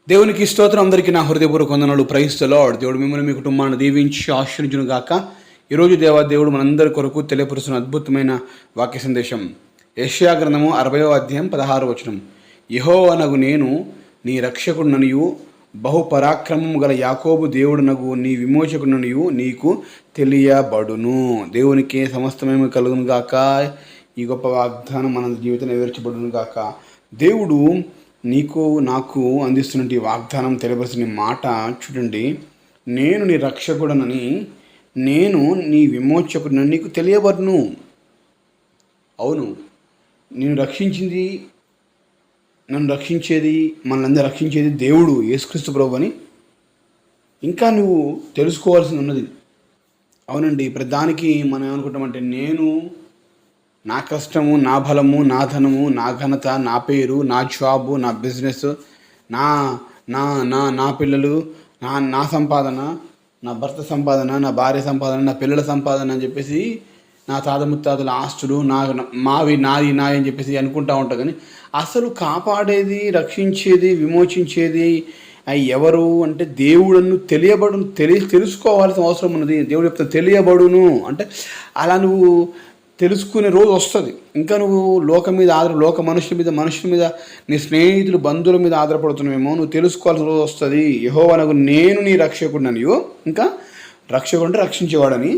దేవునికి స్తోత్రం. అందరికీ నా హృదయపూర్వక వందనాలు. Praise the lord. దేవుడు మిమ్మల్ని మీ కుటుంబాన్ని దీవించి ఆశీర్వదించును గాక. ఈరోజు దేవుడు మనందరి కొరకు తెలియపరుస్తున్న అద్భుతమైన వాక్య సందేశం యెషయా గ్రంథము 60వ అధ్యాయం 16వ వచనం. యెహోవానగు నేను నీ రక్షకుడుననియు బహు పరాక్రమము గల యాకోబు దేవుడునగు నీ విమోచకుడుననియు నీకు తెలియబడును. దేవునికి సమస్తమేమి కలుగును గాక. ఈ గొప్ప వాగ్దానం మన జీవితం నెరవేర్చబడును గాక. దేవుడు నీకు నాకు అందిస్తున్న వాగ్దానం తెలియపరిచిన మాట చూడండి. నేను నీ రక్షకుడనని, నేను నీ విమోచకుడనని నీకు తెలియబడును. అవును, నన్ను రక్షించేది మనల్ని రక్షించేది దేవుడు యేసుక్రీస్తు ప్రభు అని ఇంకా నువ్వు తెలుసుకోవాల్సి ఉన్నది. అవునండి, ప్రతిదానికి మనం ఏమనుకుంటామంటే నేను, నా కష్టము, నా బలము, నా ధనము, నా ఘనత, నా పేరు, నా జాబు, నా బిజినెస్, నా నా నా నా పిల్లలు, నా సంపాదన, నా భర్త సంపాదన, నా భార్య సంపాదన, నా పిల్లల సంపాదన అని చెప్పేసి, నా తాత ముత్తాతల ఆస్తులు నాది అని చెప్పేసి అనుకుంటా ఉంటాం. కానీ అసలు కాపాడేది, రక్షించేది, విమోచించేది ఎవరు అంటే దేవుడను తెలుసుకోవాల్సిన అవసరం ఉన్నది. దేవుడు చెప్తే తెలియబడును అంటే అలా నువ్వు తెలుసుకునే రోజు వస్తుంది. ఇంకా నువ్వు మనుషుల మీద నీ స్నేహితులు, బంధువుల మీద ఆధారపడుతున్నావేమో. నువ్వు తెలుసుకోవాల్సిన రోజు వస్తుంది. యెహోవానగు నేను నీ రక్షకుడనియు, ఇంకా రక్షకుడు అంటే రక్షించేవాడని,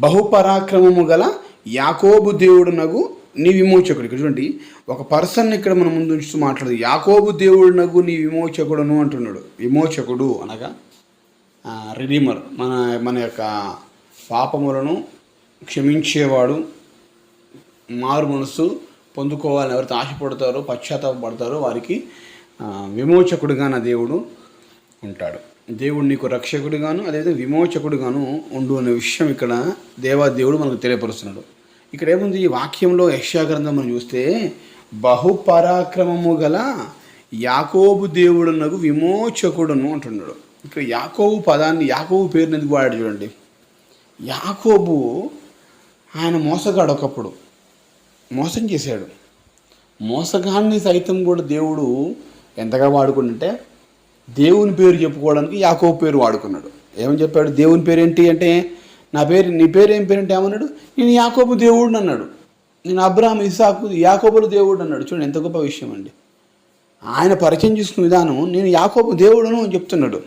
బహుపరాక్రమము గల యాకోబు దేవుడునగు నీ విమోచకుడు. ఇక్కడ చూడండి, ఒక పర్సన్ ఇక్కడ మన ముందు ఉంచుతూ మాట్లాడదు. యాకోబు దేవుడునగు నీ విమోచకుడును అంటున్నాడు. విమోచకుడు అనగా రిడీమర్, మన యొక్క పాపములను క్షమించేవాడు, మారు మనసు పొందుకోవాలని ఎవరైతే ఆశపడతారో, పశ్చాత్తాపడతారో వారికి విమోచకుడుగా నా దేవుడు ఉంటాడు. దేవుడు నీకు రక్షకుడిగాను అదేవిధంగా విమోచకుడుగాను ఉండు అనే విషయం ఇక్కడ దేవుడు మనకు తెలియపరుస్తున్నాడు. ఇక్కడ ఏముంది ఈ వాక్యంలో? యెషయా గ్రంథం మనం చూస్తే బహుపరాక్రమము గల యాకోబు దేవుడునగు విమోచకుడును అంటున్నాడు. ఇక్కడ యాకోబు పదాన్ని, యాకోబు పేరుని ఎందుకు వాడాడు చూడండి. యాకోబు ఆయన మోసగాడు, ఒకప్పుడు మోసం చేశాడు. మోసగాన్ని సైతం కూడా దేవుడు ఎంతగా వాడుకుంటే దేవుని పేరు చెప్పుకోవడానికి యాకోబు పేరు వాడుకున్నాడు. ఏమని చెప్పాడు? దేవుని పేరు ఏంటి అంటే, నీ పేరు ఏం పేరు అంటే ఏమన్నాడు? నేను యాకోబు దేవుడు అన్నాడు. నేను అబ్రాహాము, ఇస్సాకు, యాకోబుల దేవుడు అన్నాడు. చూడండి ఎంత గొప్ప విషయం అండి. ఆయన పరిచయం చేసుకున్న విధానం నేను యాకోబు దేవుడును అని చెప్తున్నాడు.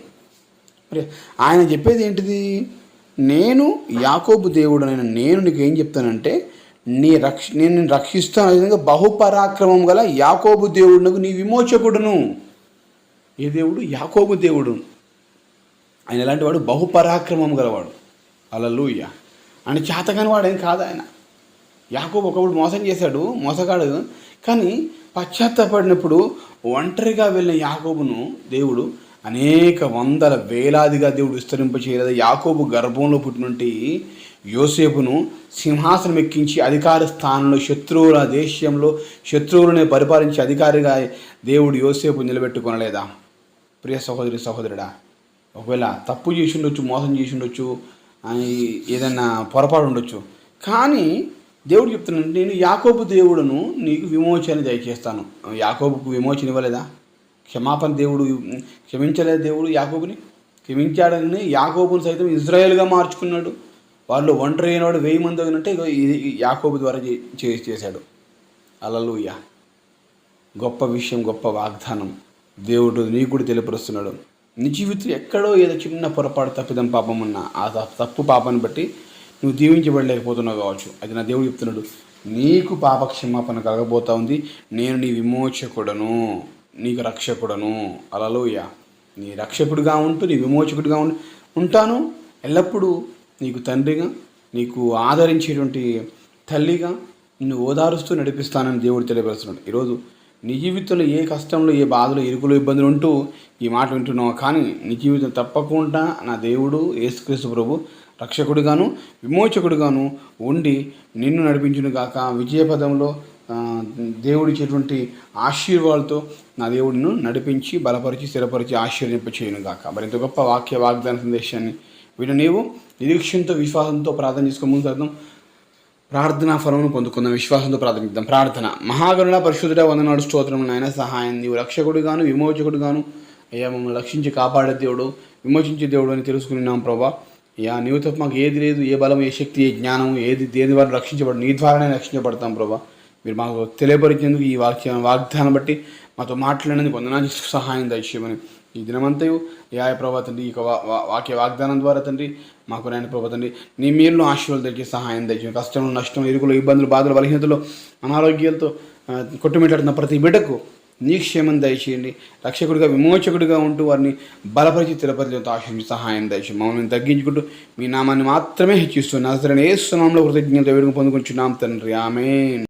మరి ఆయన చెప్పేది ఏంటిది? నేను యాకోబు దేవుడు అయిన నేను నీకు ఏం చెప్తానంటే, నేను రక్షిస్తాను. విధంగా బహుపరాక్రమం గల యాకోబు దేవుడునకు నీ విమోచకుడును. ఏ దేవుడు? యాకోబు దేవుడు. ఆయన ఎలాంటి వాడు? బహుపరాక్రమం గలవాడు. హల్లెలూయా. అని చేతగాని వాడు ఏం కాదు ఆయన. యాకోబు ఒకప్పుడు మోసం చేశాడు, మోసగాడు. కానీ పశ్చాత్తాపడినప్పుడు ఒంటరిగా వెళ్ళిన యాకోబును దేవుడు అనేక వందల వేలాదిగా దేవుడు విస్తరింపచేయలేదు. యాకోబు గర్భంలో పుట్టినటువంటి యోసేపును సింహాసనం ఎక్కించి అధికార స్థానంలో, శత్రువుల దేశంలో శత్రువులనే పరిపాలించే అధికారిగా దేవుడు యోసేపు నిలబెట్టుకొనలేదా? ప్రియ సహోదరుడా, ఒకవేళ తప్పు చేసి ఉండొచ్చు, మోసం చేసి ఉండొచ్చు, ఏదైనా పొరపాటు ఉండొచ్చు, కానీ దేవుడు చెప్తున్నాడు, నేను యాకోబు దేవుడును నీకు విమోచన దయచేస్తాను. యాకోబుకు విమోచన ఇవ్వలేదా? క్షమాపణ దేవుడు క్షమించలేదు. దేవుడు యాకోబుని క్షమించాడని యాకోబుని సైతం ఇజ్రాయేల్గా మార్చుకున్నాడు. వాళ్ళు ఒంటరి అయినవాడు 1000 మంది అంటే ఇది యాకోబు ద్వారా చేశాడు. హల్లెలూయా. గొప్ప విషయం, గొప్ప వాగ్దానం దేవుడు నీకు కూడా తెలియపరుస్తున్నాడు. నీ జీవితం ఎక్కడో ఏదో చిన్న పొరపాటు, తప్పిదం, పాపం ఉన్నా ఆ తప్పు పాపాన్ని బట్టి నువ్వు దీవించబడలేకపోతున్నావు కావచ్చు. అది నా దేవుడు చెప్తున్నాడు, నీకు పాప క్షమాపణ కలగబోతా ఉంది. నేను నీ విమోచకుడను, నీకు రక్షకుడను. హల్లెలూయా. నీ రక్షకుడిగా ఉంటూ నీ విమోచకుడిగా ఉంటాను. ఎల్లప్పుడూ నీకు తండ్రిగా, నీకు ఆదరించేటువంటి తల్లిగా నిన్ను ఓదారుస్తూ నడిపిస్తానని దేవుడు తెలియపరుస్తున్నాడు. ఈరోజు నీ జీవితంలో ఏ కష్టంలో, ఏ బాధలు, ఇరుకులు, ఇబ్బందులు ఉంటూ ఈ మాట వింటున్నావు. కానీ నీ జీవితం తప్పకుండా నా దేవుడు యేసుక్రీస్తు ప్రభు రక్షకుడిగాను విమోచకుడిగాను ఉండి నిన్ను నడిపించును గాక. విజయపదంలో దేవుడిచ్చేటువంటి ఆశీర్వాదాలతో నా దేవుడిని నడిపించి, బలపరిచి, స్థిరపరిచి, ఆశీర్వదింపచేయును గాక. మరి ఇంత గొప్ప వాగ్దాన సందేశాన్ని వీడు నీవు నిరీక్షణతో, విశ్వాసంతో ప్రార్థన చేసుకుని ముందు అర్థం ప్రార్థనా ఫలమును పొందుకుందాం. విశ్వాసంతో ప్రార్థిద్దాం. ప్రార్థన. మహాగరుడ పరిశుద్ధుడ వందనాడు స్తోత్రములు నాయన. సహాయం నీవు రక్షకుడుగాను విమోచకుడుగాను అయ్యా మమ్మల్ని రక్షించి కాపాడే దేవుడు, విమోచించే దేవుడు అని తెలుసుకున్నాం ప్రభా. అయ్యా నీవు తప్ప మాకు ఏది లేదు, ఏ బలం, ఏ శక్తి, ఏ జ్ఞానం, ఏది దేని ద్వారా రక్షించబడు, నీ ద్వారానే రక్షించబడతాం ప్రభా. మీరు మాకు తెలియపరిచేందుకు ఈ వాగ్దానం బట్టి మాతో మాట్లాడినందుకు వందనాలు, సహాయం దయచేయమని ఈ దినమంతయు యాయ ప్రభా తండ్రి, ఈ వాక్య వాగ్దానం ద్వారా తండ్రి మాకు నాయన ప్రభా తండ్రి నీ మీరులో ఆశీర్వాదాలు దయచే సహాయం దయచేయండి. కష్టంలో, నష్టం, ఇరుకులు, ఇబ్బందులు, బాధలు, బలహీనతలు, అనారోగ్యాలతో కొట్టుమిట్లాడుతున్న ప్రతి బిడ్డకు నీ క్షేమం దయచేయండి. రక్షకుడిగా, విమోచకుడిగా ఉంటూ వారిని బలపరిచి స్థిరపరిచేంత ఆశించి సహాయం దయచేయండి. మమ్మల్ని తగ్గించుకుంటూ మీ నామాన్ని మాత్రమే హెచ్చిస్తూ నజరేయుని యేసు నామములో కృతజ్ఞతలు వేడుకొని పొందుకుంటున్నాం తండ్రి. ఆమేన్.